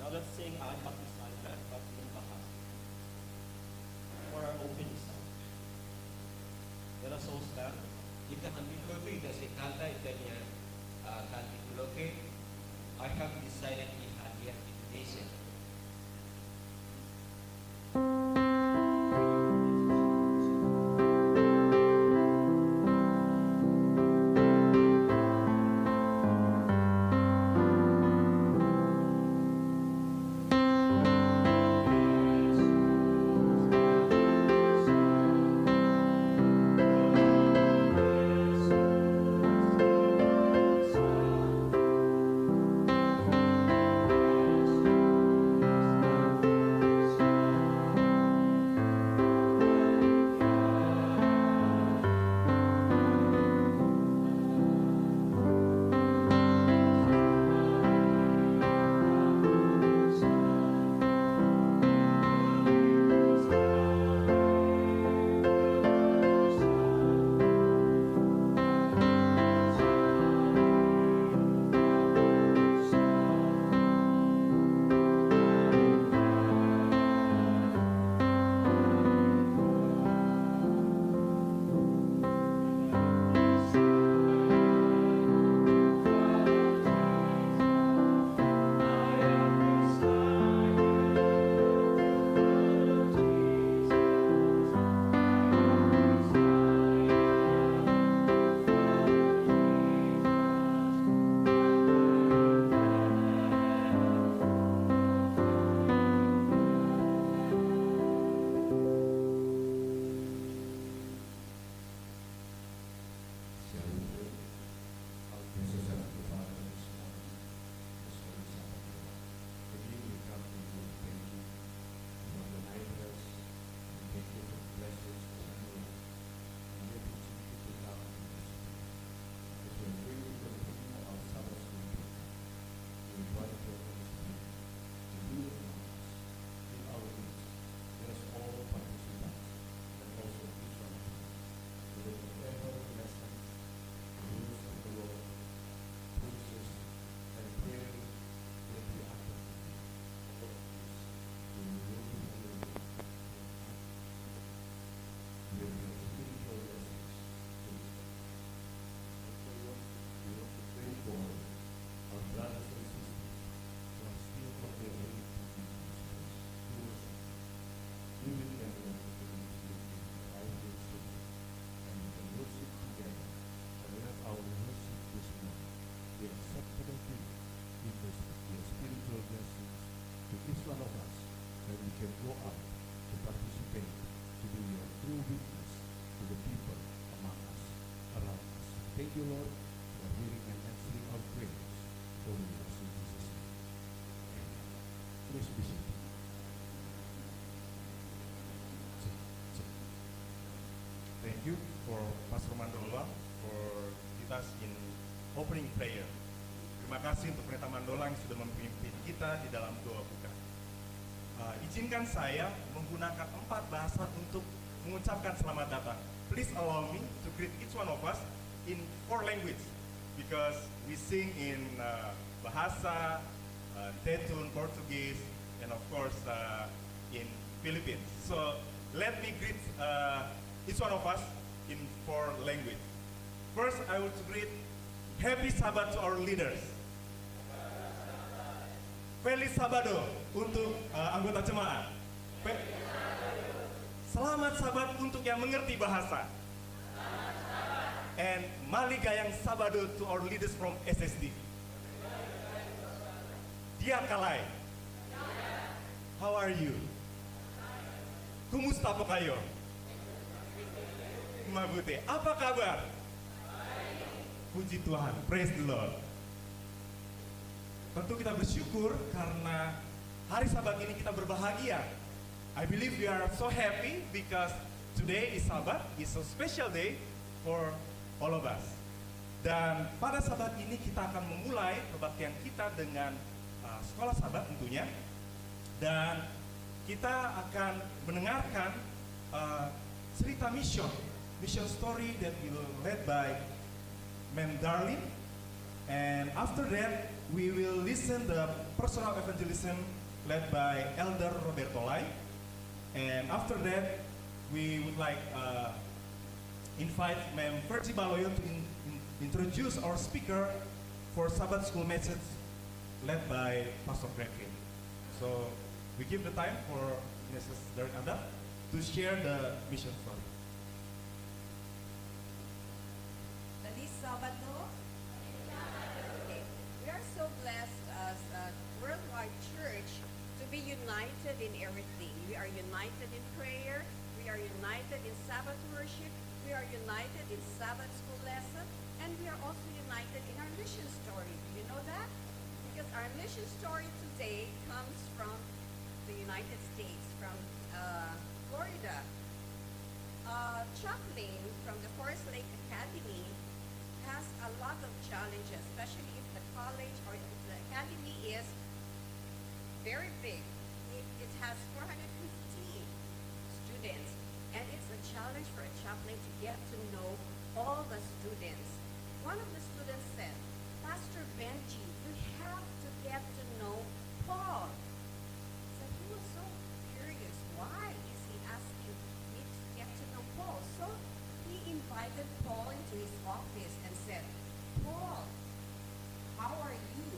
Now let's sing Apat Isaya, Tatlong Baha, for our opening song. Let us all stand. Kita akan mengikuti dari kata itanya kata itu I have decided in hadiah Indonesia. Thank you, Lord, for hearing and answering our prayers. For we ask in Jesus' name. Amen. Please be seated. Thank you for Pastor Mandola for lead us in opening prayer. Terima kasih untuk Pendeta Mandola yang sudah memimpin kita di dalam doa buka. Izinkan saya menggunakan 4 bahasa untuk mengucapkan selamat datang. Please allow me to greet each one of us in 4 languages because we sing in Bahasa, Tetun, Portuguese, and of course in Philippines. So let me greet each one of us in 4 languages. First, I want to greet Happy Sabbath to our leaders. Feliz Sabado untuk anggota jemaat. Selamat Sabat untuk yang mengerti bahasa. And maligayang Sabado to our leaders from SSD. Dia kalay. How are you? Kumusta po kayo? Mabuti. Apa kabar? Puji Tuhan. Praise the Lord. Tentu kita bersyukur karena hari Sabat ini kita berbahagia. I believe we are so happy because today is Sabat, is a special day for all of us. Dan pada Sabat ini kita akan memulai kebaktian kita dengan sekolah Sabat tentunya. Dan kita akan mendengarkan cerita mission story that will led by Ma'am Darlene. And after that, we will listen the personal evangelism led by Elder Roberto Lai. And after that, we would like invite Ma'am Fergie Baloyo to introduce our speaker for Sabbath School message led by Pastor Grefin. So we give the time for Mrs. Derek Ada to share the mission story. Feliz Sabbath. Okay. We are so blessed as a worldwide church to be united in everything. We are united in prayer. We are united in Sabbath worship. We are united in Sabbath school lesson. And we are also united in our mission story. Do you know that? Because our mission story today comes from the United States, from Florida. Chaplain from the Forest Lake Academy has a lot of challenges, especially if the college or if the academy is very big. It has 450 students, and it's a challenge for a chaplain to get to know all the students. One of the students said, Pastor Benji, you have to get to know Paul. So he was so curious. Why is he asking me to get to know Paul? So he invited Paul into his office and said, Paul, how are you?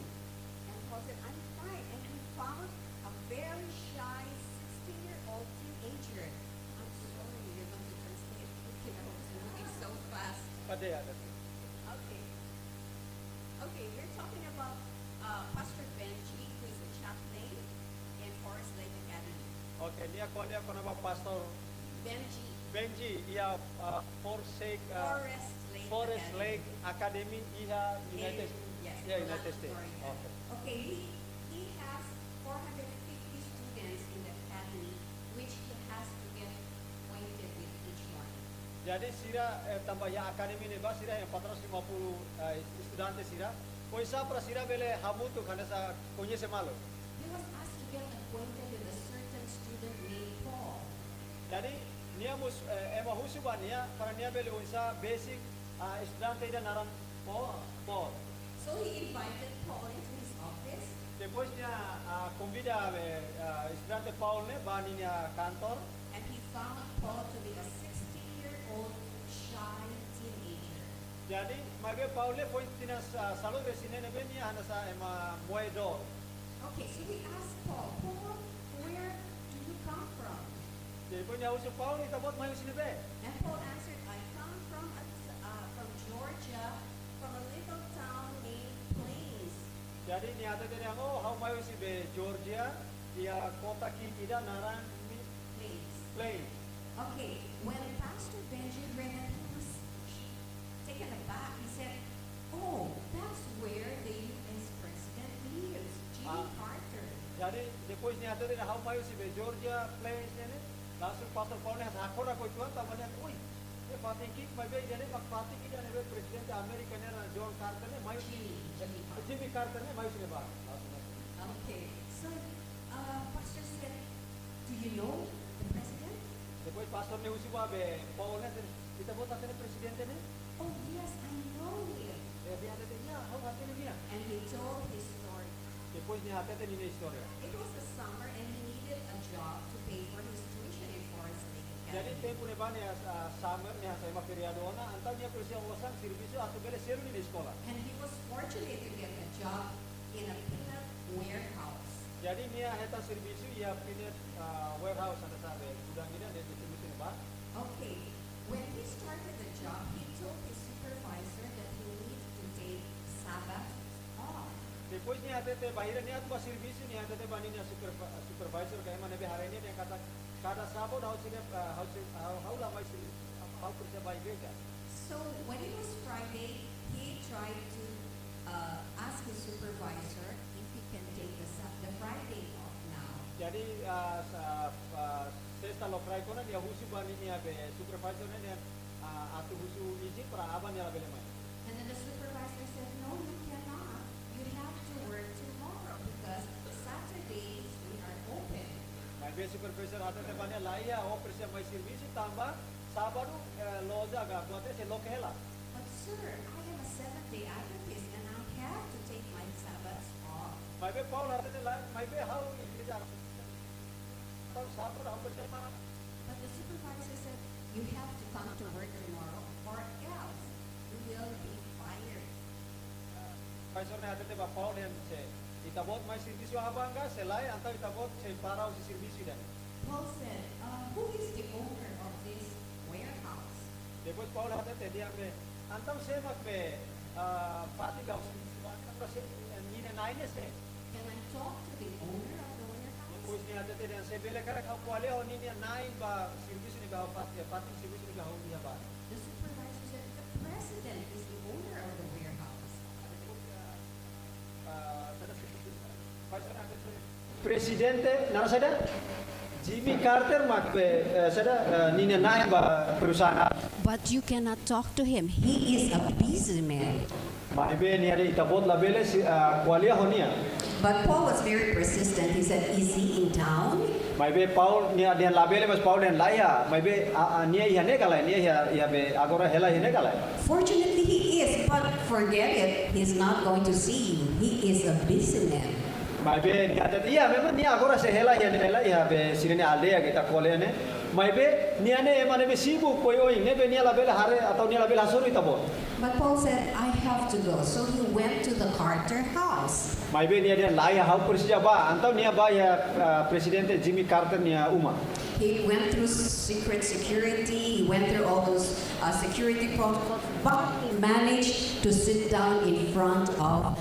And Paul said, I'm fine. And he found a very shy 16-year-old teenager. I'm sorry, you're going to translate. You know, it's moving so fast. Okay. Okay, we're talking about Pastor Benji, who is a chaplain in Forest Lake Academy. Okay, dia ko nama Pastor Benji, ia Forest Lake Academy, ia United States. Okay. Okay, he has 450 students in the academy, which he has to get acquainted with each one. Jadi sira tambah ya akademi ni ba sira yang 450 estudantes sira. Poisa para sira bele hamutu kana sa conhece malo. He was asked to get acquainted with a certain student named Paul. Jadi nia mus husu ba nia para nia bele unsa basic estudante ida naran Paul. So he invited Paul into his office. Depois nia convida estudante Paul ne ba nia kantor. And he found Paul to be a 16-year-old shy teenager. Jadi mage Paul foi tinas salud resine ne benia hana sa moedo. Okay, so we asked Paul, where do you come from? Depois nia usu Paul ita bot mai usine be. And Paul answered, I come from Georgia, from a little town named Plains. Jadi ni ada dia how mai usi be Georgia, dia kota kita naran Plains. Okay, when Pastor Benji read it, he was taken aback. He said, oh, that's where the U.S. President lives, Jimmy Carter. Jadi depois ni ada dia how mai usi be Georgia Plains ni, langsung Pastor Paul ni hakor aku tuan tamanya, oi, ये बातें की मैं भी जाने बात बातें की जाने वे प्रेसिडेंट अमेरिका ने जॉन कार्टर ने मायूस जिमी कार्टर ने मायूस ने बात. Okay, so Pastor said, do you know the president? Depois pastor ne usi ba be Paul ne kita buat apa ne presidente ne? Oh yes, I know him. Dia ada dia, how hati ne dia? And he told his story. Depois ni hati ni historia. It was the summer and he needed a job to pay for his tuition in Forest Lake Academy. Jadi tempo ne ba ne summer ne sa ema feriado na antal dia presi osan serviço ato bele selu ni escola. And he was fortunate to get a job in a peanut warehouse. Jadi ni heta serviço ia peanut warehouse anda sabe gudang ni ada distribusi ne ba. Okay, when he started the job, he told his supervisor that he needs to take Sabbath off. Depois ni hata te bahira ni atu serviço ni hata te bani ni supervisor kaya mana be hari ni dia kata kada sabot how la mai sini how kerja baik bega. So when it was Friday, he tried to ask his supervisor if he can take the Friday off now. Jadi sesta lo fry kona dia husu bani ni be supervisor ni atu husu izin para aban ya bele mai. And then the supervisor said, no, you cannot. You have to work tomorrow because Saturdays we are open. Mai be supervisor hata te bani laia o presi mai serviço tamba sábado loja ga buat se lo kela. But sir, I am a Seventh-day Adventist and I have to take my Sabbath Sabbaths off. Maybe Paul had it like, maybe how it is. Sabbath, how much time? But the supervisor said, you have to come to work tomorrow or else you will be fired. Paisor na hati ba Paul yang se. Itabot may service yung habang ka, selay, antaw itabot se paraw si service dan. Paul said, who is the owner of this warehouse? Depois Paul hati dia be, antaw se magbe pati gaw antaw kasi ni na nine se. Can I talk to the owner of the warehouse? Depois ni hati dia se bele kara kau kuale ho ni nine ba service ni ba pati service ni ba ho dia ba. The supervisor said, the president is the owner of the warehouse. Presidente, nara sada Jimmy Carter magbe sada ni na nine ba perusahaan. But you cannot talk to him. He is a busy man. Maybe ni ada itabot labele si kualia ho niya. But Paul was very persistent. He said, is he in town? Maybe Paul ni ada labele mas Paul dan laya. Maybe niya ihane kalai niya ya be agora hela ihane kalai. Fortunately, he is. But forget it. He's not going to see you. He is a busy man. Maybe ni ada iya memang ni agora se hela ya be sirene aldea kita kualia ne. Maybe ni ane emane be sibuk koi oi ne be ni labele hare atau ni labele hasuru itabot. But Paul said, I have to go. So he went to the Carter house. Maybe ni ada laya hau presija ba antau ni ba ya presidente Jimmy Carter ni uma. He went through secret security. He went through all those security protocols. But he managed to sit down in front of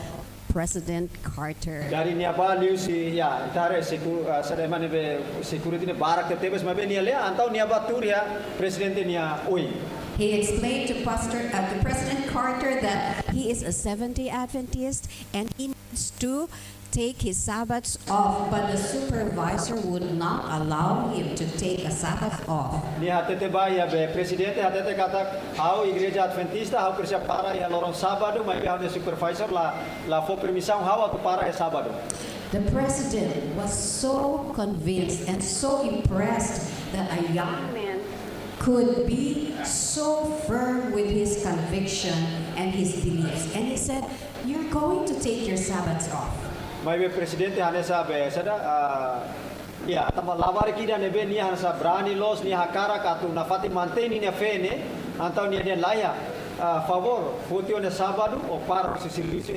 President Carter. Dari ni apa liu si ya tare sada emane be security ni barak tetebes maybe ni le antau ni apa tur ya presidente ni oi. He explained to President Carter that he is a Seventh-day Adventist and he needs to take his Sabbaths off, but the supervisor would not allow him to take a Sabbath off. Ni hatete ba ya be presidente hatete kata hau igreja adventista hau kerja para ya lorong sabado mai hau de supervisor la fo permissão hau atu para ya sabado. The president was so convinced and so impressed that a young man could be so firm with his conviction and his beliefs. And he said, you're going to take your Sabbaths off. Mai be presidente hane sa be sada ya tama lavar kida ne be ni hane sa brani los ni hakara katu na fati manteni ne fene antau ni ada laya favor futio ne sábado o para se serviço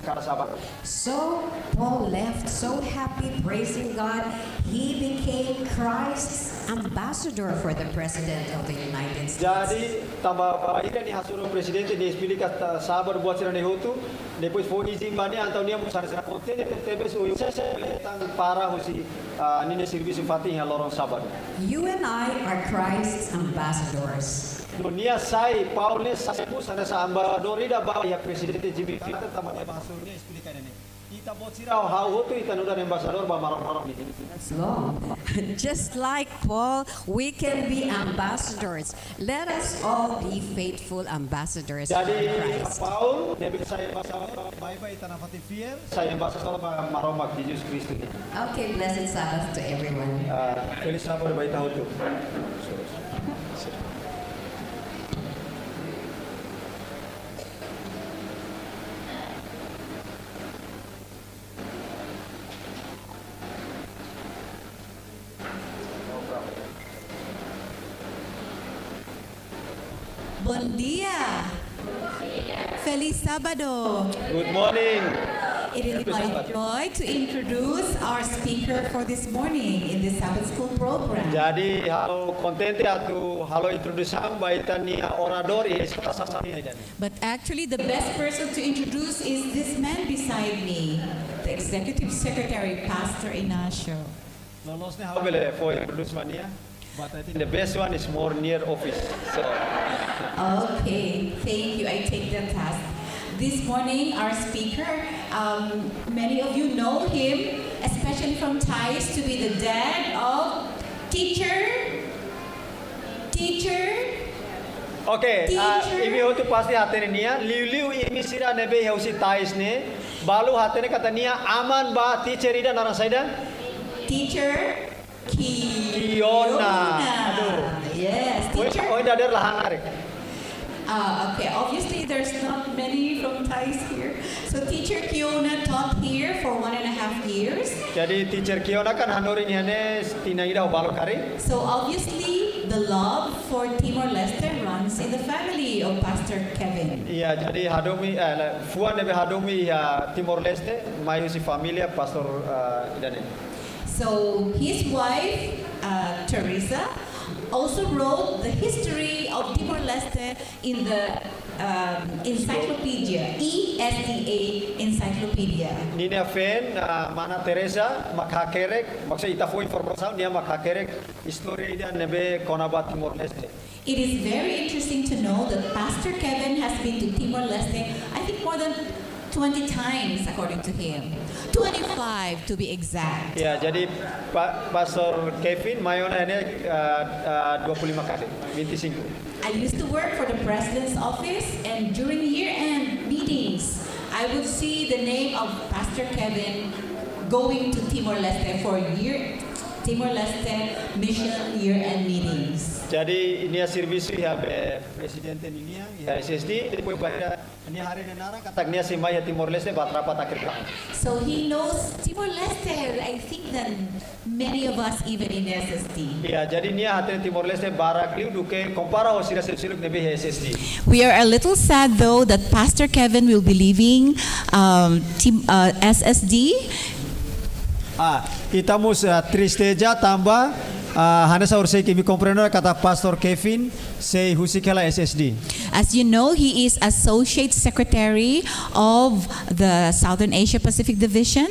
cada sábado. So Paul left so happy, praising God. He became Christ's ambassador for the President of the United States. Jadi tambah ida ni hasuro presidente ni explica sábado buat sira ne hutu depois foi izimbani antau ni musar sira conte tebes o tang para hosi ni ne serviço fati ya lorong sábado. You and I are Christ's ambassadors. Dunia sai Paulo sai sana sa ambassador ida ba ya presidente Jimmy Carter tamanya bahasa ni explica ni. Ita bot sira hau hutu ita nuda ambassador ba marong ni. That's long. Just like Paul, we can be ambassadors. Let us all be faithful ambassadors for Jadi Christ. Paul dia saya ambassador bye tanah fati fiel saya ambassador ba marong Yesus Kristus ni. Okay, blessed Sabbath to everyone. Feliz Sabbath ba ita hutu. Buen día. Feliz Sábado. Good morning. It is my joy to introduce our speaker for this morning in the Sabbath School program. Jadi halo kontente atu halo introdução ba ita ni orador e But actually, the best person to introduce is this man beside me, the Executive Secretary, Pastor Ignacio. No nos ne habele foi introduce mania. But I think the best one is more near office. So Okay, thank you. I take the task. This morning, our speaker, many of you know him, especially from Thais, to be the dad of teacher. okay, Teacher. imi hotu pasti hatene nia liu imi sira nebe hausi tais ne balu hatene kata nia aman ba teacher ida narang saida Teacher Kiona. Aduh. Yes, Oi teacher. dader lahangar. Okay, obviously there's not many from Thais here. So teacher Kiona taught here for 1.5 years. Jadi teacher Kiona kan hanuri ni hane tinaida balok hari. So obviously the love for Timor Leste runs in the family of Pastor Kevin. Iya, jadi hadomi fuan nebe hadomi ya Timor Leste, mayu si familia pastor idane. So his wife, Teresa, also wrote the history of Timor Leste in the encyclopedia, ESDA encyclopedia. Nina Fen, mana Teresa, makhakerek, maksud ita foi informação dia makhakerek histori dia nebe konaba Timor Leste. It is very interesting to know that Pastor Kevin has been to Timor Leste, I think more than 20 times according to him. 25 to be exact. Ya, jadi Pastor Kevin mayona ini 25 kali, 25. I used to work for the president's office, and during year-end meetings, I would see the name of Pastor Kevin going to Timor Leste for Timor Leste mission year-end meetings. Jadi ini servisu ya presidente ini ya SSD depois pada ini hari nenara katak nia si Maya Timor Leste batrapat akhir tahun. So he knows Timor Leste, I think than many of us even in SSD. Ya, jadi nia hati Timor Leste barak liu duke compara o sira siluk nebe SSD. We are a little sad though that Pastor Kevin will be leaving SSD. Estamos tristeja tambah Hanesa orsay kimi comprender kata Pastor Kevin say husikela SSD. As you know, he is Associate Secretary of the Southern Asia Pacific Division.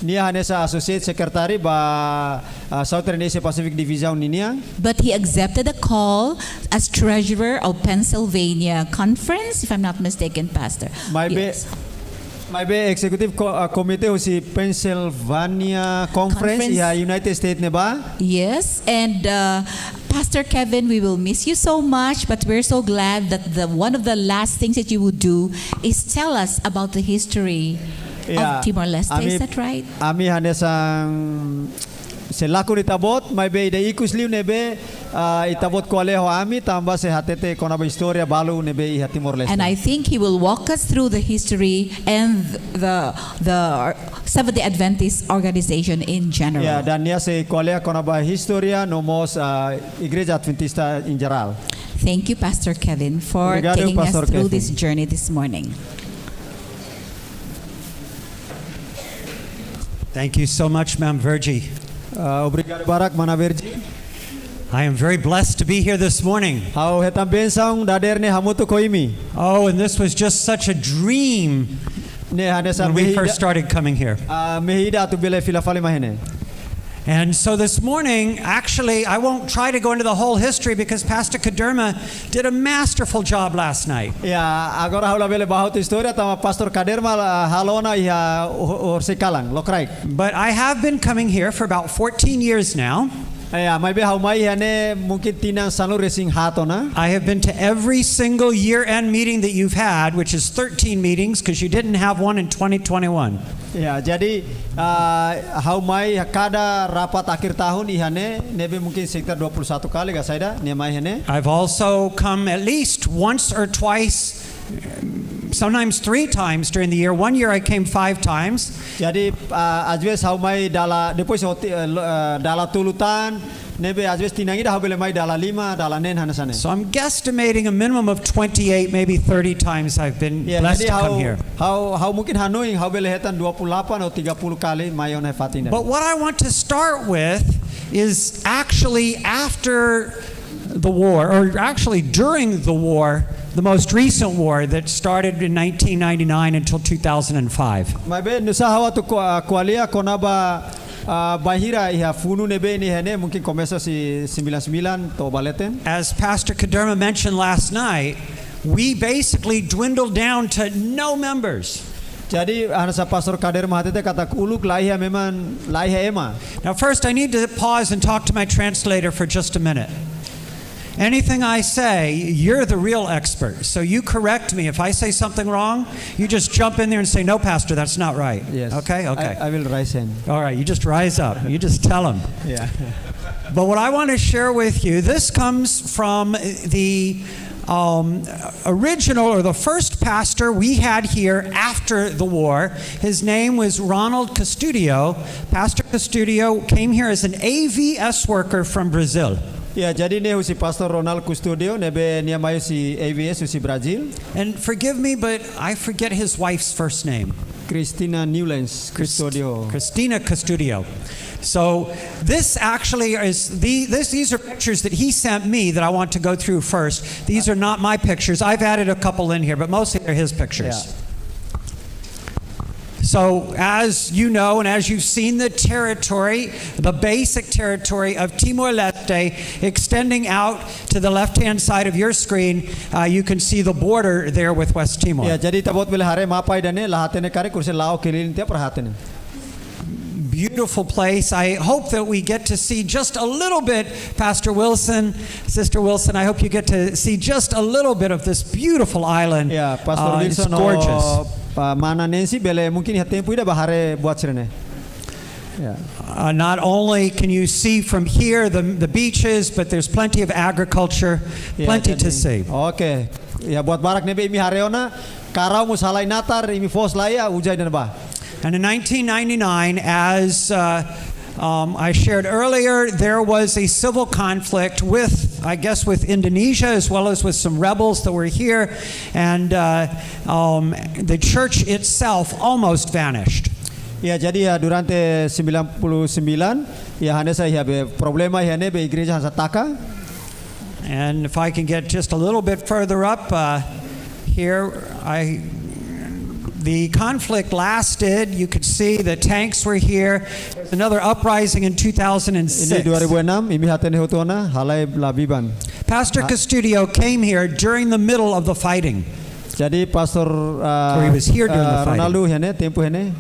Nia Hanesa Associate Secretary ba Southern Asia Pacific Division niya. But he accepted a call as Treasurer of Pennsylvania Conference, if I'm not mistaken, Pastor. My executive committee si Pennsylvania Conference ya United States ne ba? Yes, and Pastor Kevin, we will miss you so much, but we're so glad that one of the last things that you would do is tell us about the history of Timor Leste. Is that right? Ami hanesang selaku ditabot, may be ida ikus liu nebe itabot ko aleho ami tamba se hatete konaba historia balu nebe iha Timor Leste. And I think he will walk us through the history and the Seventh-day Adventist organization in general. Ya, dan nia se ko aleha konaba historia nomos Igreja Adventista in general. Thank you, Pastor Kevin, for taking us through this journey this morning. Thank you so much, Ma'am Virgie. Obrigado barak mana Virgie. I am very blessed to be here this morning. Hau hetam bensang daderne hamutu koimi. Oh, and this was just such a dream when we first started coming here. Mehida tu bele filafali mahene. And so this morning, actually, I won't try to go into the whole history because Pastor Kaderma did a masterful job last night. Ya, agora haula bele bahut historia tama Pastor Kaderma halona ya orsekalang lokrai. But I have been coming here for about 14 years now. Ya, maybe how mai hane mungkin tinang sanu racing hatona. I have been to every single year-end meeting that you've had, which is 13 meetings because you didn't have one in 2021. Ya, jadi how mai kada rapat akhir tahun ihane nebe mungkin sekitar 21 kali ga saida ne mai hane. I've also come at least once or twice, sometimes 3 times during the year. One year I came 5 times. Jadi ajwes how mai dala depois dala tulutan nebe ajwes tinangi dah bele mai dala 5 dala nen hanasane. So I'm guesstimating a minimum of 28, maybe 30 times I've been blessed to come here. How mungkin hanoi how bele hetan 28 atau 30 kali mayon hai fatina. But what I want to start with is actually after the war, or actually during the war, the most recent war that started in 1999 until 2005. Maybe nusa hawa tu kualia konaba bahira iha funu nebe ni hene mungkin komesa si 99 to baleten. As Pastor Kaderma mentioned last night, we basically dwindled down to no members. Jadi anasa Pastor Kaderma hatete kata uluk laiha memang laiha ema. Now first I need to pause and talk to my translator for just a minute. Anything I say, you're the real expert. So you correct me. If I say something wrong, you just jump in there and say, no, Pastor, that's not right. Yes. Okay? I will rise in. All right, you just rise up. You just tell them. Yeah. But what I want to share with you, this comes from the original or the first pastor we had here after the war. His name was Ronald Costello. Pastor Costello came here as an AVS worker from Brazil. Ya, jadi ne usi Pastor Ronald Custodio nebe nia mayu si AVS usi Brazil. And forgive me, but I forget his wife's first name. Christina Newlands Custodio. Christina Costello. So this actually is these are pictures that he sent me that I want to go through first. These are not my pictures. I've added a couple in here, but mostly they're his pictures. Yeah. So as you know, and as you've seen the territory, the basic territory of Timor-Leste extending out to the left-hand side of your screen, you can see the border there with West Timor. Ya, jadi tabot bele hare mapai dane lahatene kare kurse lao kilin tiap perhatene. Beautiful place. I hope that we get to see just a little bit, Pastor Wilson, Sister Wilson, I hope you get to see just a little bit of this beautiful island. Ya, Pastor Wilson it's gorgeous. Mana nensi bele mungkin hatempu ida bahare buat sirene. Yeah. Not only can you see from here the beaches, but there's plenty of agriculture, plenty to see. Okay. Ya, buat barak nebe imi hareona karau musalai natar imi fos laya ujai dan bah. And in 1999, as I shared earlier, there was a civil conflict with, I guess, with Indonesia as well as with some rebels that were here, and the church itself almost vanished. Ya, jadi ya durante 99 ya hane saya be problema hane be igreja Hasataka. And if I can get just a little bit further up here, the conflict lasted. You could see the tanks were here. There's another uprising in 2006. Ini 2006 imi hatene hotona halai labiban. Pastor Costello came here during the middle of the fighting. Jadi Pastor he was here during the fighting. Ronaldo hene tempo hene.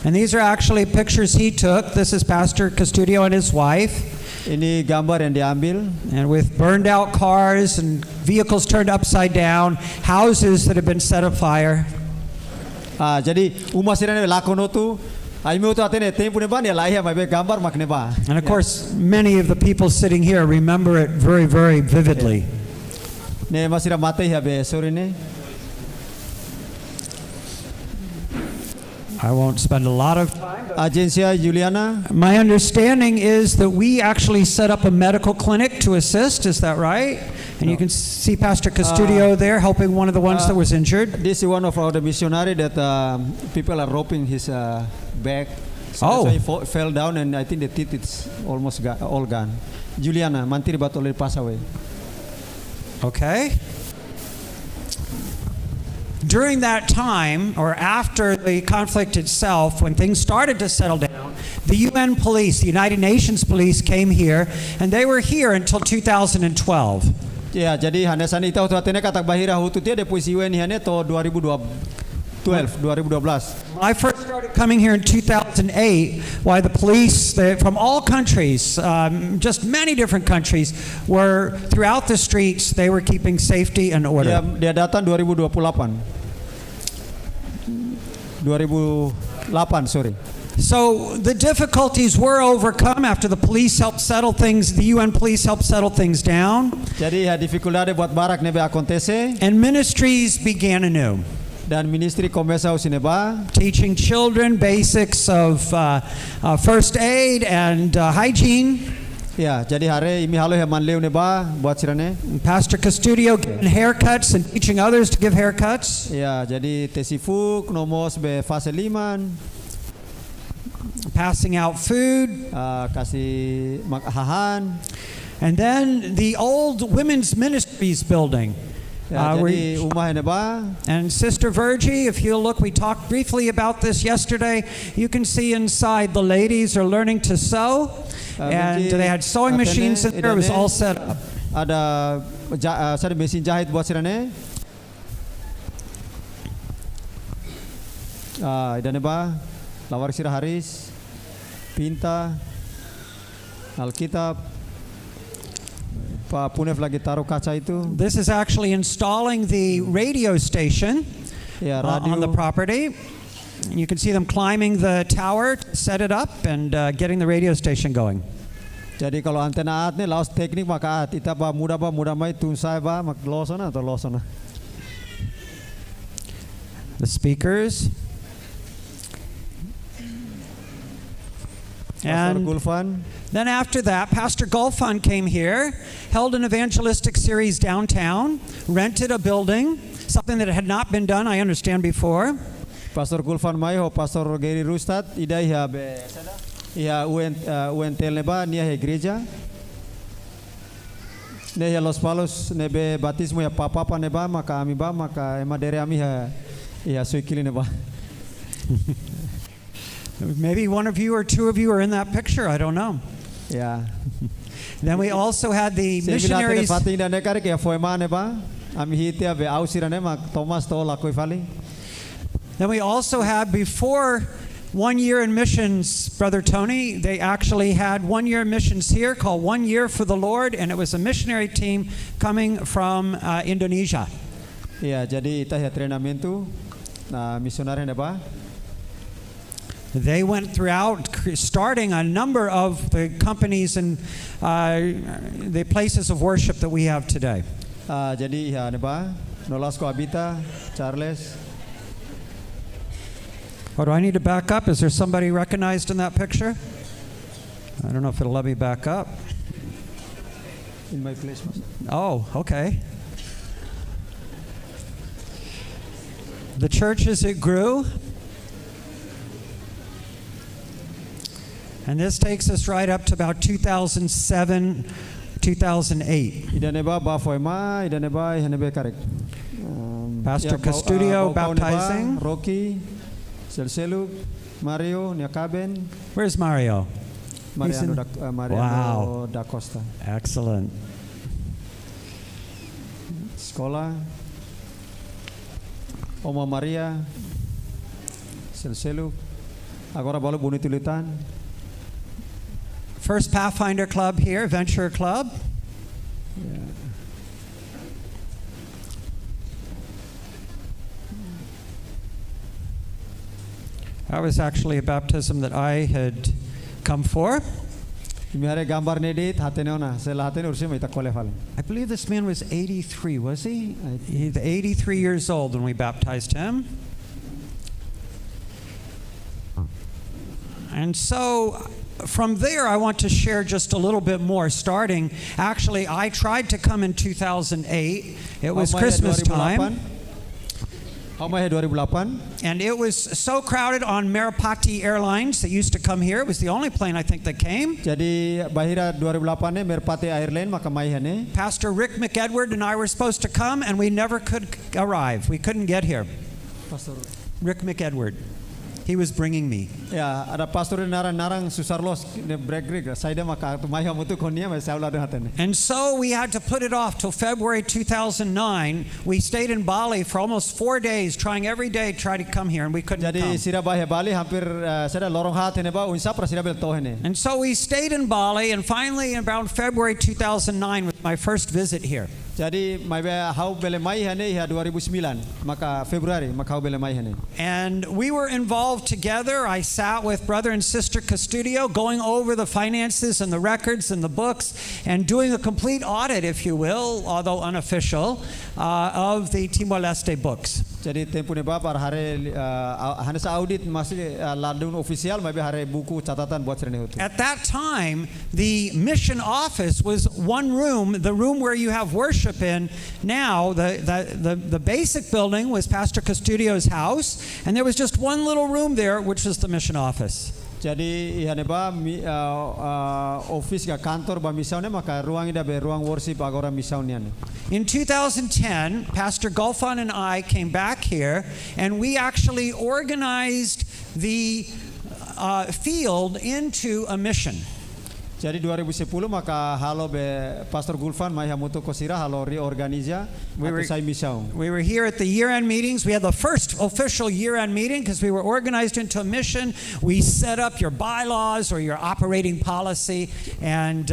And these are actually pictures he took. This is Pastor Costello and his wife. Ini gambar yang diambil. And with burned out cars and vehicles turned upside down, houses that have been set afire. Jadi umat sirene lakono tu aime tu atene tempo ne ba ne laia mai be gambar makne ba. And of course, many of the people sitting here remember it very, very vividly. Ne masira mate ya be sorine. I won't spend a lot of time. Agencia Juliana. My understanding is that we actually set up a medical clinic to assist. Is that right? And you can see Pastor Costello there helping one of the ones that was injured. This is one of our missionary that people are roping his back. So he fell down, and I think the teeth is almost all gone. Juliana, mantiri ba't already pass away. Okay. During that time, or after the conflict itself, when things started to settle down, the UN police, the United Nations police, came here, and they were here until 2012. Ya, jadi hanesan itu atene katak bahira hutu dia depusi UN hane to 2012. I first started coming here in 2008, why the police from all countries, just many different countries, were throughout the streets. They were keeping safety and order. Dia datang 2028. 2008, sorry. So the difficulties were overcome after the police helped settle things, the UN police helped settle things down. Jadi dificuldade buat barak nebe acontece. And ministries began anew. Dan ministry começa o sineba. Teaching children basics of first aid and hygiene. Ya, jadi hare imi halo manleu neba buat sirane. Pastor Costello giving haircuts and teaching others to give haircuts. Ya, jadi tesifuk nomos be fase liman. Passing out food. Kasih hahan. And then the old women's ministries building. And Sister Virgie, if you'll look, we talked briefly about this yesterday. You can see inside the ladies are learning to sew. And they had sewing machines in there. It was all set up. Ada mesin jahit buat sirane. Idane ba? Lawar sira Haris. Pinta. Alkitab. This is actually installing the radio station on the property. You can see them climbing the tower to set it up and getting the radio station going. Jadi kalau antena at ni laos teknik maka at ita ba muda mai tunsai ba mak losona atau losona. The speakers. Pastor And Gulfan. then after that, Pastor Gulfan came here, held an evangelistic series downtown, rented a building, something that had not been done, I understand, before. Pastor Gulfan mai ho Pastor Gary Rustad ida ia be ia UNTL neba nia he igreja. Ne ia Los Palos nebe batismo ya papa neba maka ami ba maka emadere ami ha ia suikili neba. Maybe one of you or two of you are in that picture, I don't know. Ya. Then we also had the missionaries. Fatinda nekare ke foi mane ba ami hitia be ausirane mak Thomas to la koi fali. Then we also had, before 1 year in missions, Brother Tony, they actually had 1 year in missions here called 1 Year for the Lord, and it was a missionary team coming from Indonesia. Ya, jadi ita ya treinamento na misionario neba. They went throughout, starting a number of the companies and the places of worship that we have today. Jadi ya neba, Nolasco Habita, Charles. Oh, do I need to back up? Is there somebody recognized in that picture? I don't know if it'll let me back up. In my place, Pastor. Oh, okay. The church as it grew. And this takes us right up to about 2007, 2008. Pastor Costello baptizing. Rocky, Costello, Mario, Niakaben. Where's Mario? Mariano Wow. da Costa. Excellent. Sekolah. Oma Maria, Costello. Agora baru bunyi tulisan. First Pathfinder Club here, Venture Club. Yeah. That was actually a baptism that I had come for. I believe this man was 83, was he? He's 83 years old when we baptized him. And so from there, I want to share just a little bit more. Starting, actually, I tried to come in 2008. It was Christmas time. And it was so crowded on Merpati Airlines that used to come here. It was the only plane I think that came. Jadi bahira 2008 Merpati Airline maka mai hane. Pastor Rick McEdward and I were supposed to come, and we never could arrive. We couldn't get here. Pastor Rick McEdward. He was bringing me. Ya, ada pastor narang susarlos ne break saida maka mai hamutu konia mai saula de hatene. And so we had to put it off till February 2009. We stayed in Bali for almost 4 days, trying every day to try to come here, and we couldn't Jadi come. sira bahia Bali hampir sada lorong hatene ba unsa pra sira bel tohene. And so we stayed in Bali, and finally in around February 2009 was my first visit here. Jadi mai ba hau bele mai hane ya 2009 maka Februari maka hau bele mai hane. And we were involved together. I sat with Brother and Sister Costello going over the finances and the records and the books and doing a complete audit, if you will, although unofficial, of the Timor Leste books. Jadi tempo ne ba par hare hane sa audit masih ladun official mai ba hare buku catatan buat serene hotu. At that time, the mission office was one room, the room where you have worship in. Now, the basic building was Pastor Costello's house, and there was just one little room there, which was the mission office. Jadi ihane ba office ka kantor ba misau ne maka ruang ida be ruang worship agora misau nian. In 2010, Pastor Gulfan and I came back here, and we actually organized the field into a mission. Jadi 2010 maka halo be Pastor Gulfan mai hamutu kosira halo reorganiza atau sai misau. We were here at the year-end meetings. We had the first official year-end meeting because we were organized into a mission. We set up your bylaws or your operating policy and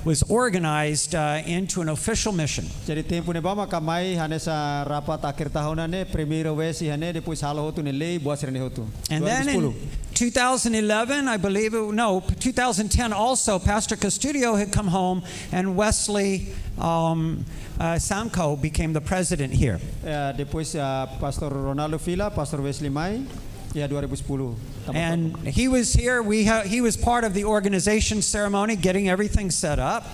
was organized into an official mission. Jadi tempo ne ba maka mai hane sa rapat akhir tahunane premier wesi hane depois halo hotu ne lei buat serene hotu. And then in 2011, I believe, 2010 also, Pastor Costello had come home and Wesley Samko became the president here. Depois Pastor Ronaldo Villa, Pastor Wesley Mai, ya 2010. And he was here. He was part of the organization ceremony, getting everything set up.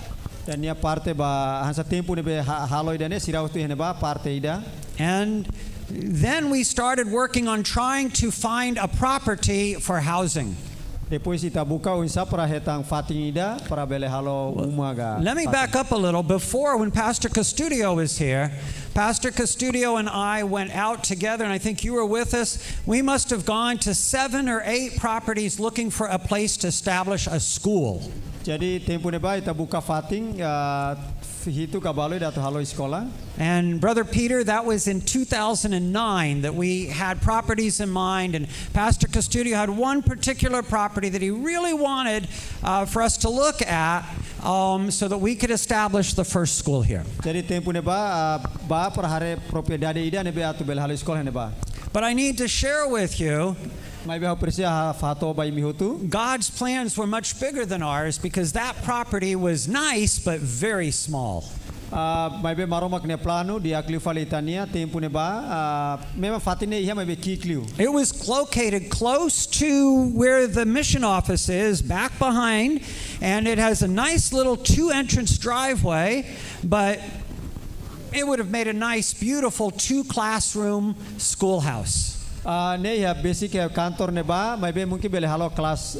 Dan ia parte ba hansa tempo nebe halo idane sirau tu hene ba parte ida. And then we started working on trying to find a property for housing. Depois ita buka unsa para hetang fating ida para bele halo umaga. Let me back up a little. Before, when Pastor Costello was here, Pastor Costello and I went out together, and I think you were with us. We must have gone to 7 or 8 properties looking for a place to establish a school. Jadi tempo ne ba ita buka fating hitu kabalo datu halo sekolah. And Brother Peter, that was in 2009 that we had properties in mind, and Pastor Costello had one particular property that he really wanted for us to look at so that we could establish the first school here. Jadi tempo ne ba para hare propriedade ida ne be atu bel halo sekolah ne ba. But I need to share with you, God's plans were much bigger than ours because that property was nice but very small. It was located close to where the mission office is, back behind, and it has a nice little 2-entrance driveway, but it would have made a nice, beautiful 2-classroom schoolhouse. Basic kantor ne ba may be mungkin bele halo kelas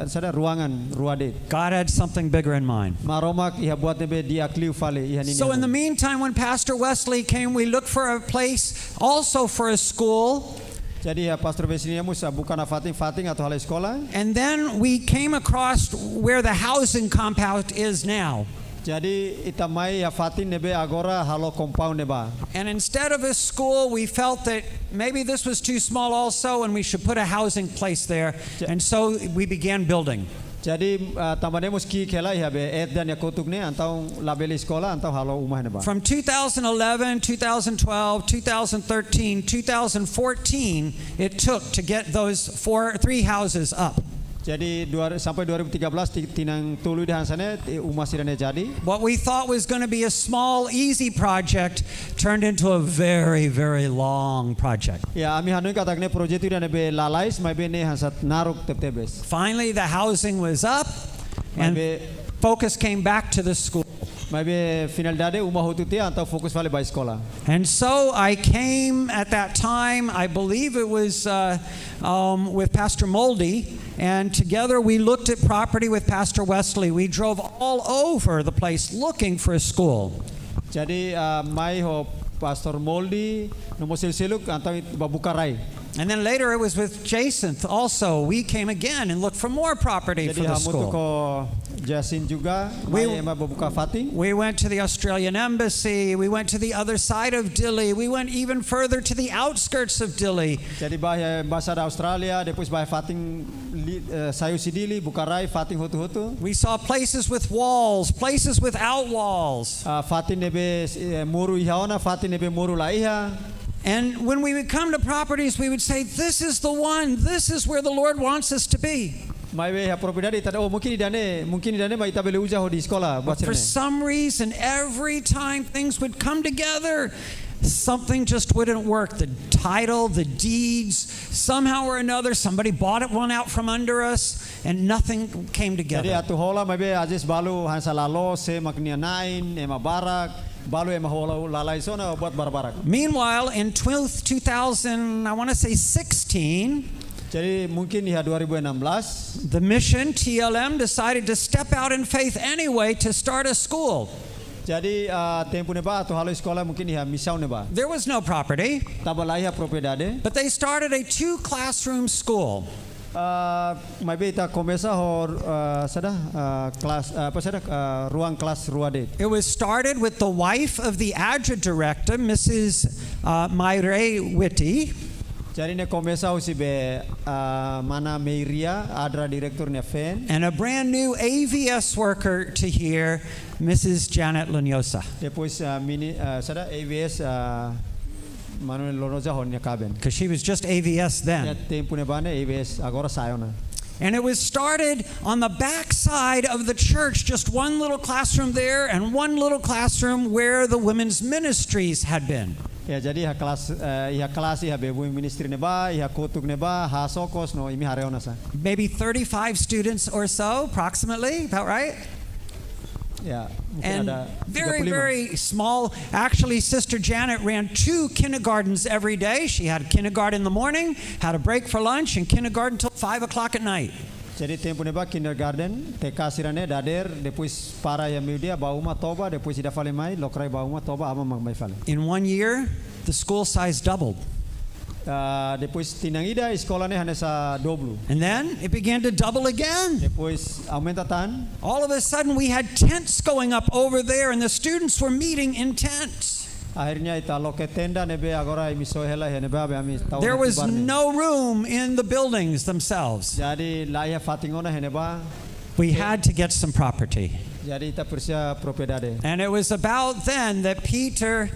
sada ruangan ruade. God had something bigger in mind. Maromak iha buat ne be dia kliu fale iha ni. So in the meantime, when Pastor Wesley came, we looked for a place also for a school. Jadi Pastor Wesley musa bukan fating atau halo sekolah. And then we came across where the housing compound is now. Jadi itamai ya fatin nebe agora halo compound neba. And instead of a school, we felt that maybe this was too small also, and we should put a housing place there. And so we began building. Jadi tamane muski kela ya be dan ya kotuk ne antau labeli sekolah antau halo umah neba. From 2011, 2012, 2013, 2014, it took to get those 3 houses up. Jadi sampai 2013 tinang tulu di hansane umah sirane jadi. What we thought was going to be a small, easy project turned into a very, very long project. Ya, ami hanui katakne project itu be lalais, mai be ne hansat naruk tebes. Finally, the housing was up, and focus came back to the school. Final dade umah hututi antau fokus vale by sekolah. And so I came at that time, I believe it was with Pastor Moldy, and together we looked at property with Pastor Wesley. We drove all over the place looking for a school. Jadi mai ho Pastor Moldy nomo silsiluk antau babukarai. And then later it was with Jason also. We came again and looked for more property for the school. We went to the Australian Embassy. We went to the other side of Dili. We went even further to the outskirts of Dili. Jadi bahaya bahasa Australia, depois bahaya fating sayu sidili, bukarai fating hutu-hutu. We saw places with walls, places without walls. Fating nebe muru ihaona, fating nebe muru laiha. And when we would come to properties, we would say, this is the one. This is where the Lord wants us to be. But for some reason, every time things would come together, something just wouldn't work. The title, the deeds, somehow or another, somebody bought one out from under us, and nothing came together. Meanwhile, in 2000, I want to say 16, jadi mungkin ya 2016, the mission TLM decided to step out in faith anyway to start a school. Jadi tempo neba atau halo sekolah mungkin ya misau neba. There was no property, tabalaya propriedade. But they started a 2-classroom school. Maybe ita komesa hor kelas ruang kelas ruade. It was started with the wife of the ADRA director, Mrs. Mayre Whitty. Jadi ne komesa usi be mana Meiria ADRA director ne fen. And a brand new AVS worker to here, Mrs. Janet Lunyosa. Depois mini AVS Manu lonoja honya kaben. because she was just AVS Ya then. tempo ne bane ABS agora sayona. And it was started on the back side of the church, just one little classroom there and one little classroom where the women's ministries had been. Ya jadi iha kelas iha bebu ministry ne ba, iha kotuk ne ba, ha sokos no imi hareona sa. Maybe 35 students or so, approximately, about right? Ya, mungkin And ada very, 35. very small. Actually, Sister Janet ran 2 kindergartens every day. She had kindergarten in the morning, had a break for lunch, and kindergarten till 5 o'clock at night. Jadi tempo ne ba kindergarten, TK sirane dader, depois para ya miudia bauma toba, depois ida fale mai, lokrai bauma toba ama magmai fale. In 1 year, the school size doubled. Depois tinang ida escola ne hanya sa 20. And then it began to double again. Depois aumenta tan. All of a sudden, we had tents going up over there, and the students were meeting in tents. Akhirnya ita loke tenda nebe agora imi sohela ya nebe abe ami tahu. There was no room in the buildings themselves. Jadi laia fatingona heneba. We had to get some property. Jadi ita persia propriedade. And it was about then that Peter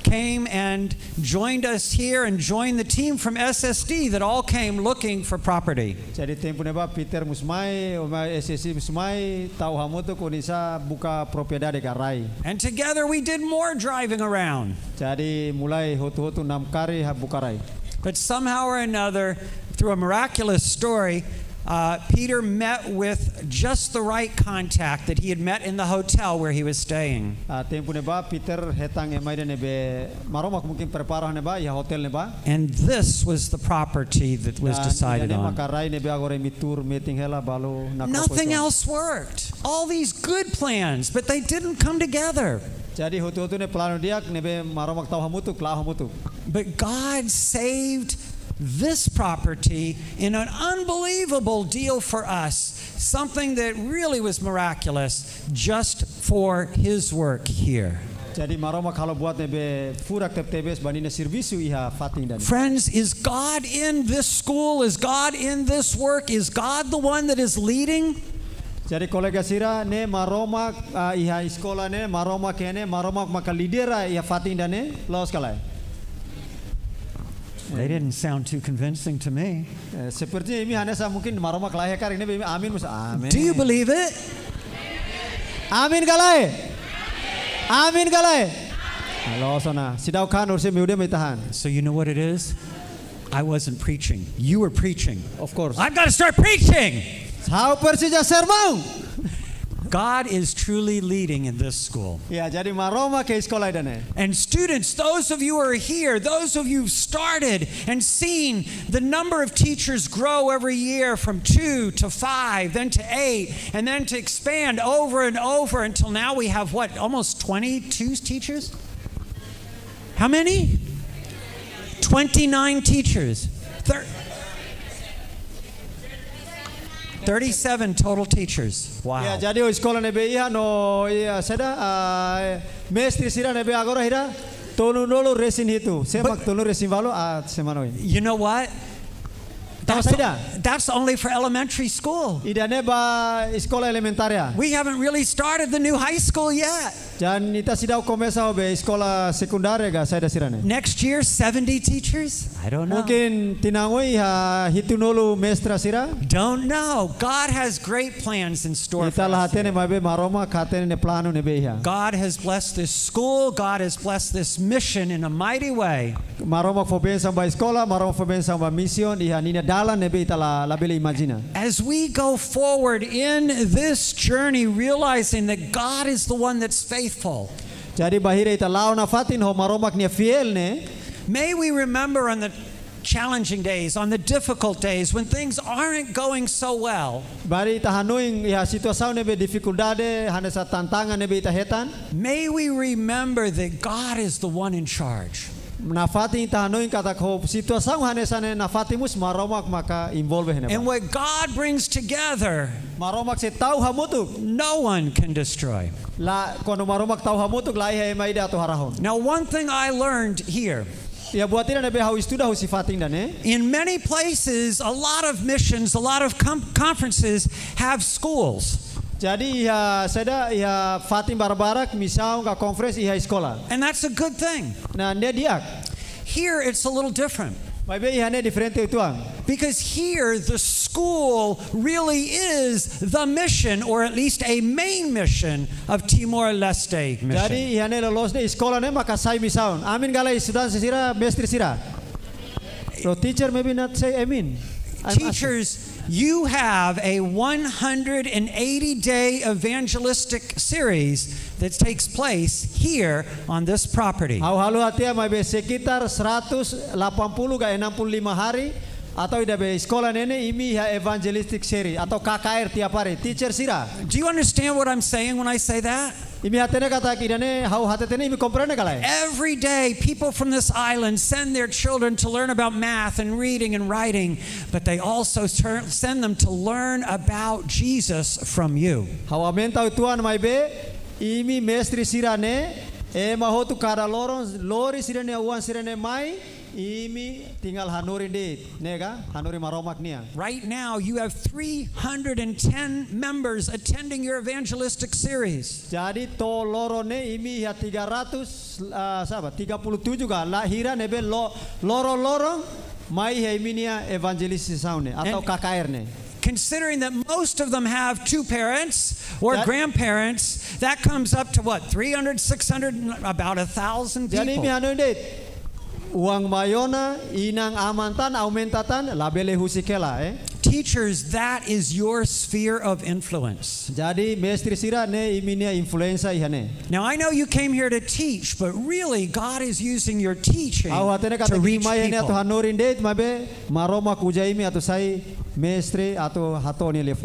came and joined us here and joined the team from SSD that all came looking for property. Jadi tempo neba Peter musmai, SSC musmai tahu hamutu kunisa buka propriedade karai. And together we did more driving around. Jadi mulai hotu-hotu 6 kali buka rai. But somehow or another, through a miraculous story, Peter met with just the right contact that he had met in the hotel where he was staying. Tempo neba Peter hetang emai de nebe maromak mungkin prepara neba ya hotel neba. And this was the property that was decided on. Makarai nebe agora mitur meeting hela balu Nothing else worked. All these good plans, but they didn't come together. Jadi hotu-hotu ne plano diak nebe maromak tahu hamutu klah hamutu. But God saved this property in an unbelievable deal for us, something that really was miraculous just for His work here. Jadi maromak kalau buat nebe furak tebes banina servisu iha fating dan. Friends, is God in this school? Is God in this work? Is God the one that is leading? Jadi kolega sira ne maromak iha iskola ne maromak kene maromak maka lidera iha fating dan ne los kalai. They didn't sound too convincing to me. Seperti ini hanya saya mungkin maromak lahir kar ini amin mus amin. Do you believe it? Amin kalai. Amin kalai. Halo sana sidau kan ursi miude mitahan. So you know what it is? I wasn't preaching. You were preaching. Of course. I've got to start preaching. How persija sermão. God is truly leading in this school. Ya, jadi maroma ke sekolah dane. And students, those of you who are here, those of you who've started and seen the number of teachers grow every year from 2 to 5, then to 8, and then to expand over and over until now we have what, almost 22 teachers? How many? 29 teachers. 37 total teachers. Wow. Ya, jadi sekolah nebe iya no iya seda mestri sira nebe agora hira tonu nolo resin hitu. Semak tonu resin valo semanoi. You know what? That's only for elementary school. Ida neba sekolah elementaria. We haven't really started the new high school yet. Dan ita sidau komesa be sekolah sekundaria ga saya sirane. Next year 70 teachers? I don't know. Mungkin tinangoi hitu nolo mestra sira. Don't know. God has great plans in store for Ita us. lahatene mabe maroma katene ne plano nebe iya. God has blessed this school. God has blessed this mission in a mighty way. Maroma fobensa ba sekolah, maroma fobensa ba mission iya nina dalan nebe ita la bele imagina. As we go forward in this journey, realizing that God is the one that's faithful, Jadi bahira ita lao na fatin ho maromak ni fiel ne. may we remember on the challenging days, on the difficult days, when things aren't going so well, Bari ita hanuing ya situação nebe dificuldade hanesa tantangan nebe ita hetan. may we remember that God is the one in charge. Na fatin ita hanuing kata ko situação hanesa ne na fatimus maromak maka involve hene. And what God brings together, Maromak se tau hamutuk. no one can destroy. La kono maromak tau hamutuk lai he mai da to harahon. Now, one thing I learned here, Ya buatina nebe hau estuda hu sifating dane. in many places, a lot of missions, a lot of conferences have schools. Jadi ya seda ya fatin barbarak misau ka conference iha sekolah. And that's a good thing. Na dia diak. here it's a little different. Maybe ihane diferente tuang. Because here, the school really is the mission, or at least a main mission, of Timor-Leste mission. Jadi ihane lolos de sekolah ne maka sai misaun. Amin galai sudan sira mestri sira. So teacher maybe not say amin. Teachers, you have a 180-day evangelistic series that takes place here on this property. Halu hatia maybe sekitar 180 ga 65 hari atau ida be sekolah nene imi ha evangelistic series atau KKR tiap hari. Teacher sira. Do you understand what I'm saying when I say that? Imi hatene kata kidane hau hatetene imi comprende kalai. Every day, people from this island send their children to learn about math and reading and writing, but they also send them to learn about Jesus from you. Hau amenta tuan maybe imi mestri sirane mahotu kara lori sirane uan sirane mai imi tinggal hanuri de nega hanuri maromak nia. Right now you have 310 members attending your evangelistic series. Jadi to loro ne imi ya 300 sahabat 37 ga lahira nebe loro mai he iminia evangelis saune atau KKR ne. Considering that most of them have two parents or grandparents, that comes up to what, 300, 600, about 1,000 people. Jadi imi hanu de uang mayona inang amantan aumentatan labele husikela Teachers, that is your sphere of influence. Jadi mestri sira ne iminia influenza ihane. Now I know you came here to teach, but really God is using your teaching to reach people.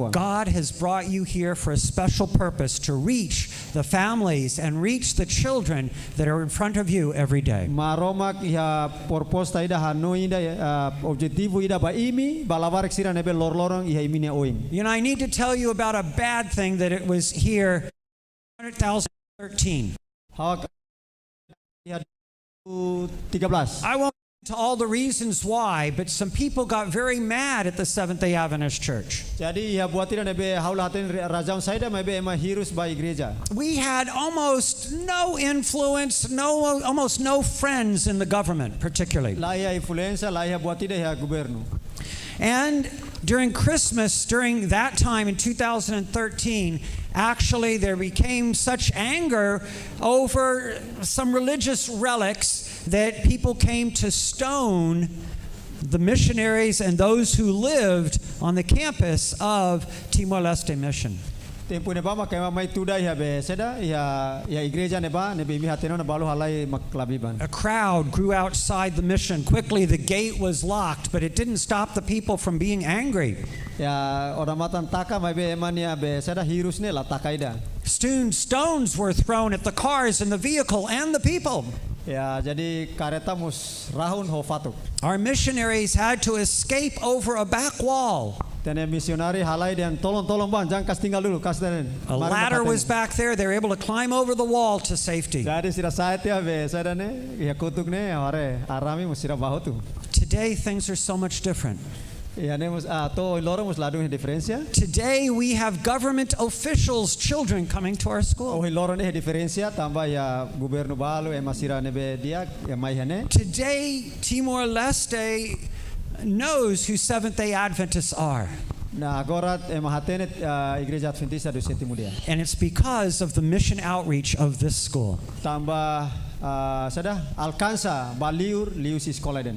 God has brought you here for a special purpose, to reach the families and reach the children that are in front of you every day. Maromak iha proposta ida hanu ida objetivo ida ba imi balavarek sira nebe lorlorong iha iminia oing. You know, I need to tell you about a bad thing that it was here 100,013. I won't go into all the reasons why, but some people got very mad at the Seventh-day Adventist Church. We had almost no influence, almost no friends in the government, particularly. And during Christmas, during that time in 2013, actually there became such anger over some religious relics that people came to stone the missionaries and those who lived on the campus of Timor-Leste Mission. Tempo ne ba makema mai tuda iha be seda iha igreja ne ba ne be mi hateno na balu halai maklabiban. A crowd grew outside the mission. Quickly the gate was locked, but it didn't stop the people from being angry. Ya oramatan taka mai be emania be seda hirus ne la takaida. Stones were thrown at the cars and the vehicle and the people. Ya jadi kareta mus rahun ho fatuk. Our missionaries had to escape over a back wall. A ladder was back there. They were able to climb over the wall to safety. Today things are so much different. Today we have government officials' children coming to our school. Today Timor-Leste knows who Seventh-day Adventists are. And it's because of the mission outreach of this school.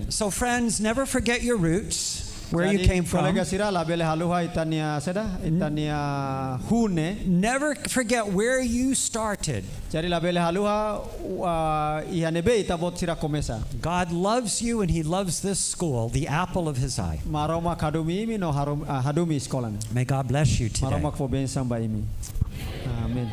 So friends, never forget your roots, where you came from. Never forget where you started. God loves you and He loves this school, the apple of His eye. May God bless you today. Amen.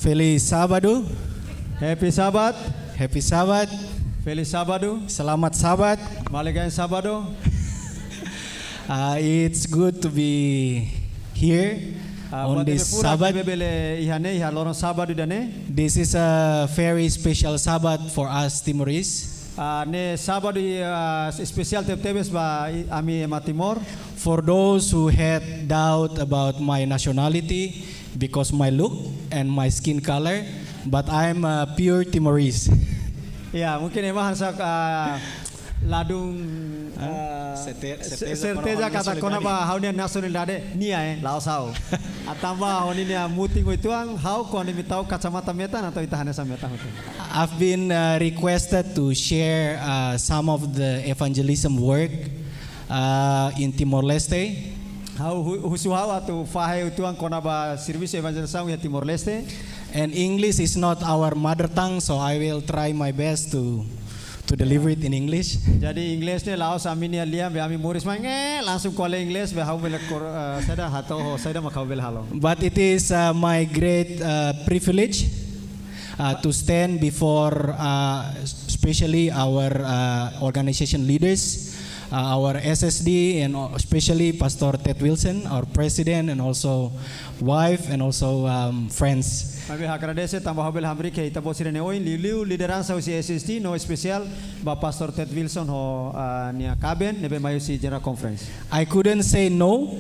Feliz Sábado. Happy Sabbath. Happy Sabbath. Feliz Sábado. Selamat Sabat. Maligayang Sabado. It's good to be here on this Sabbath. This is a very special Sabbath for us Timorese. Ne Sabado spesial tebes ba ami ema Timor. For those who had doubt about my nationality because my look and my skin color, but I'm a pure Timorese. Ya, mungkin emang hansa ladung certeza kata kona ba haunia nacionalidade nia laosau. Atamba haunia muting ituang hau kone mitau kacamata metan atau itahane sameta. I've been requested to share some of the evangelism work in Timor Leste. Hau husuhau atau fahe ituang kona ba service evangelism ya Timor Leste. And English is not our mother tongue, so I will try my best to deliver it in English. Jadi Inggrisnya laos aminia liam be ami muris mange langsung kole Inggris be hau bela sada hatau sada makau bela halo. But it is my great privilege to stand before especially our organization leaders, our SSD, and especially Pastor Ted Wilson, our president, and also wife, and also friends. Kami agradece tambah habel hamri ke itabo sirene oin liu liderança o SST no especial ba Pastor Ted Wilson ho nia kaben nebe mayu si general conference. I couldn't say no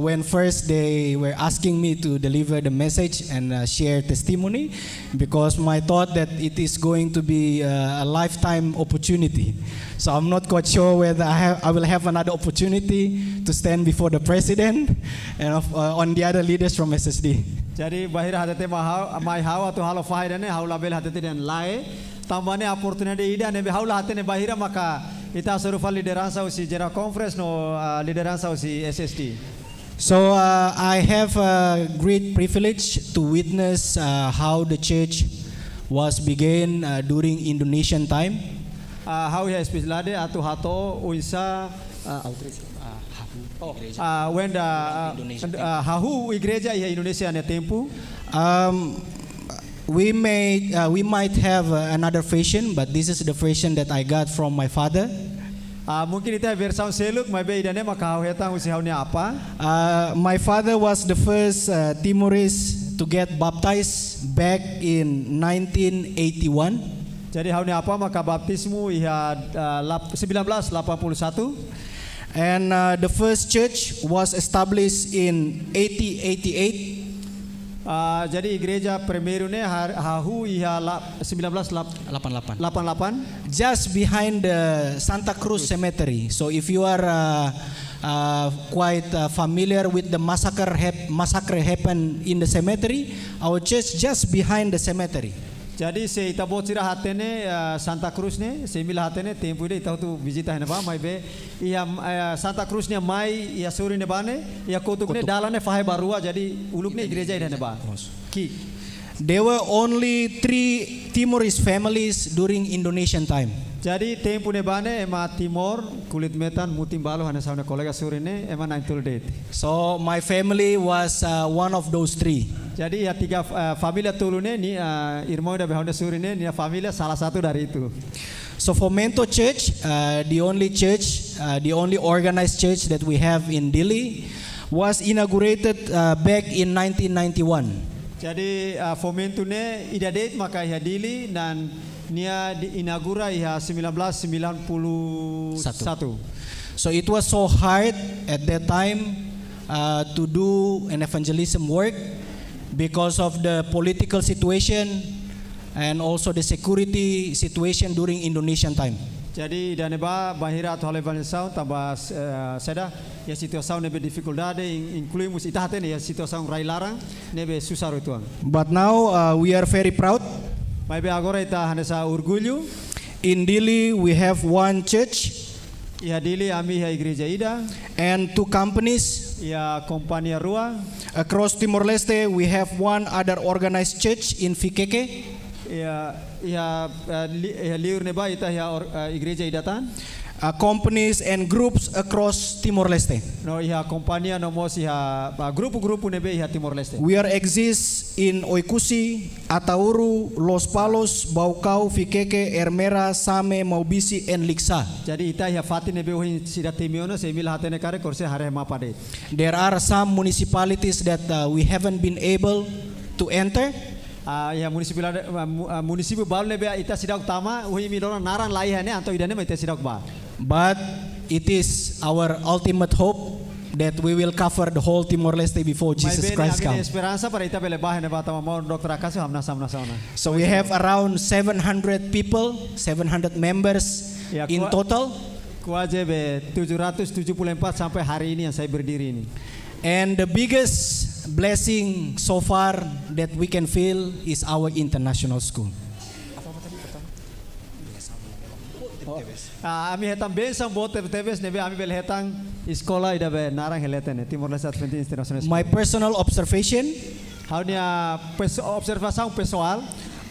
when first they were asking me to deliver the message and share testimony, because my thought that it is going to be a lifetime opportunity. So I'm not quite sure whether I will have another opportunity to stand before the president and on the other leaders from SSD. Jadi bahira hadate mai hawa tu halo fahira ne haula bel hadate dan lae tambane opportunity ida ne haula hadate ne bahira maka ita serupa liderança usi general conference no liderança usi SSD. So I have a great privilege to witness how the church was began during Indonesian time. How ya especially atu hato uisa when the hahu igreja ya Indonesia ne tempo. We might have another version, but this is the version that I got from my father. Mungkin itu versão seluk mai be idane maka hau hetang usi hau ne apa. My father was the first Timorese to get baptized back in 1981. Jadi hau ne apa maka baptismu iha 1981. And the first church was established in 1888. Jadi gereja primeiro ne hahu iha 1988. Just behind the Santa Cruz Cemetery. So if you are quite familiar with the massacre happened in the cemetery, our church just behind the cemetery. Jadi se itabo cira hatene Santa Cruz ne se mila hatene tempo ide itau tu visita hena ba mai be ia Santa Cruz ne mai ia suri ne bane ia kotuk ne dalane fahe barua jadi uluk ne gereja ide ne ba ki. There were only 3 Timorese families during Indonesian time. Jadi tempo ne bane ema Timor kulit metan mutim balo hana sauna kolega suri ne ema 9 So my family was one of those 3. Jadi ya 3 familia tulune ni irmão da behonda suri ne ni familia salah satu dari itu. So for Mento Church, the only organized church that we have in Dili was inaugurated back in 1991. Jadi Fomento ne ida date maka ya Dili dan nia inaugura ya 1991. So it was so hard at that time to do an evangelism work because of the political situation and also the security situation during Indonesian time. Jadi daneba bahira atau evangelism tambah seda ya situação nebe dificuldade incluímos itahate ne ya situação rai larang nebe susah itu. But now we are very proud. Mas agora ita hanesa orgulho. In Dili we have one church. Ya Dili ami ya igreja ida. And 2 companies. Ya companhia rua. Across Timor Leste we have one other organized church in Fikeke. Ya liur neba ita ya igreja idatan. companies and groups across Timor Leste. No iha kompania no mos iha grupo nebe iha Timor Leste. We are exist in Oikusi, Atauru, Los Palos, Baucau, Fikeke, Ermera, Same, Maubisi, and Liksa. Jadi ita iha fati nebe uhin sida timiono se mil hatene kare korse hare mapade. There are some municipalities that we haven't been able to enter. Ya munisipi baru nebe ita sidak tama uhi milona naran lai hane anto idane ita sidak ba. But it is our ultimate hope that we will cover the whole Timor Leste before Jesus Christ comes. Esperanza para ita bele bahane ba tama mau Dr. Akasu hamna samna sauna. So we have around 700 people, 700 members in total. Kuaje be 774 sampai hari ini yang saya berdiri ini. And the biggest blessing so far that we can feel is our international school. Ami hetang bensang bot TVS nebe ami bel hetang sekolah ida be narang heleten Timor Leste Adventist International School. My personal observation, haunya observação pessoal,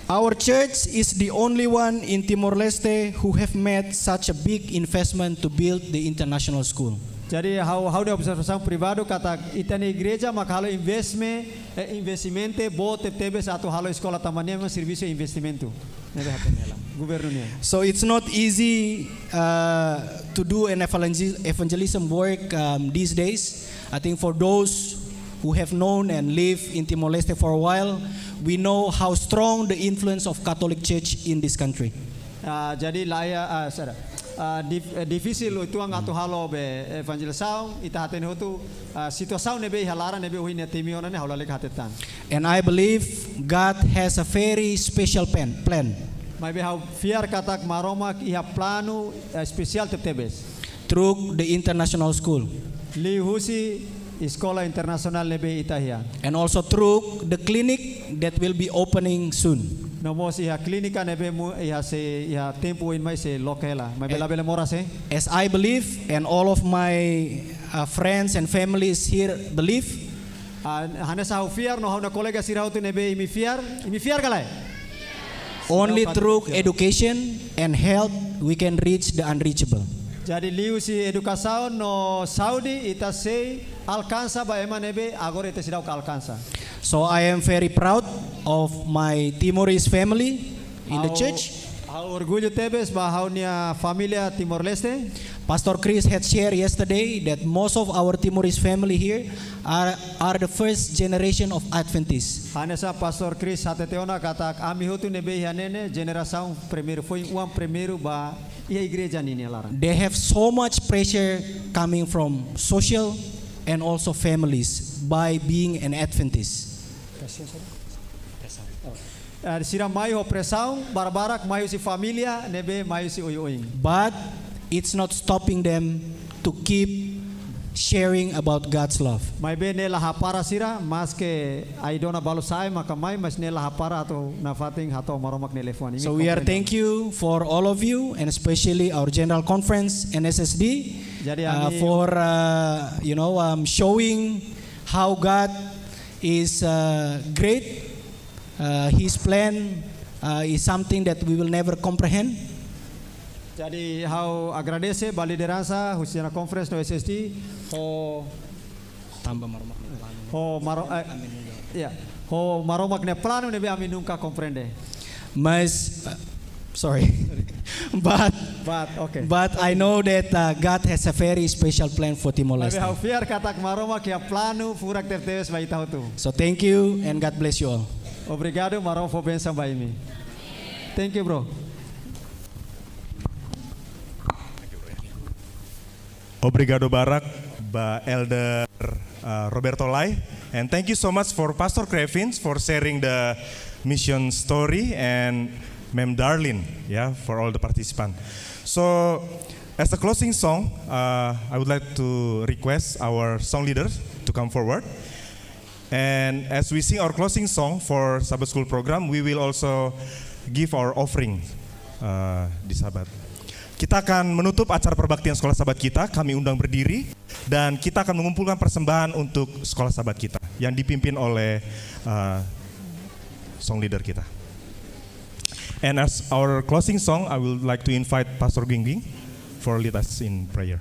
our church is the only one in Timor Leste who have made such a big investment to build the international school. Jadi how de observação privado kata ita na igreja maka halo investimento bot TVS atau halo escola tamannya mas serviço investimento. Nebe hatenela. Governonya. So it's not easy to do an evangelism work these days. I think for those who have known and lived in Timor Leste for a while, we know how strong the influence of Catholic Church in this country. Jadi difícil itu ang atu halo be evangelisação ita haten hotu situação nebe halara nebe uhin timiona ne hawlale hatetan. And I believe God has a very special plan. May behau fiar katak maromak iha plano spesial tebes. Through the international school. Li husi Sekolah Internasional nebe itahia. And also through the clinic that will be opening soon. Nomos iha klinika nebe iha se iha tempo in mai se lokela. May bela mora se. As I believe and all of my friends and families here believe. Hana sa fiar no hana kolega sirau tu nebe imi fiar kalai. Only through education and health we can reach the unreachable. Jadi liu si educação no Saudi ita sei alcança ba ema nebe agora ita sidau ka alcança. So I am very proud of my Timorese family in the church. Orgulho tebes ba haunia familia Timor Leste. Pastor Chris had shared yesterday that most of our Timorese family here are the first generation of Adventists. Hanesa Pastor Chris hateteona kata ami hutu nebe hanene generação primeiro foi primeiro ba ia igreja nini larang. They have so much pressure coming from social and also families by being an Adventist. Sira mai opressão barbarak mai si família nebe mai si oing. But it's not stopping them to keep sharing about God's love. Mai be nela hapara sira mas ke aidona balusai maka mai mas nela hapara atau nafating hato maromak nelefoni. So we are thank you for all of you and especially our General Conference NSSD for showing how God is great. His plan is something that we will never comprehend. Jadi how agradece ba liderança Husiana Conference no SSD tambah maromak maromak ne plano nebe ami nunca compreende. Mas but I know that God has a very special plan for Timor Leste. So thank you and God bless you all. Obrigado, Marão, for bênção by me. Thank you, bro. Obrigado Barak, Ba Elder Roberto Lai, and thank you so much for Pastor Crevins for sharing the mission story and Ma'am Darlene, for all the participants. So, as a closing song, I would like to request our song leaders to come forward. And as we sing our closing song for Sabbath School program, we will also give our offering di Sabbath. Kita akan menutup acara perbaktian sekolah Sabat kita, kami undang berdiri, dan kita akan mengumpulkan persembahan untuk sekolah Sabat kita yang dipimpin oleh song leader kita. And as our closing song, I would like to invite Pastor Gingbing for lead us in prayer.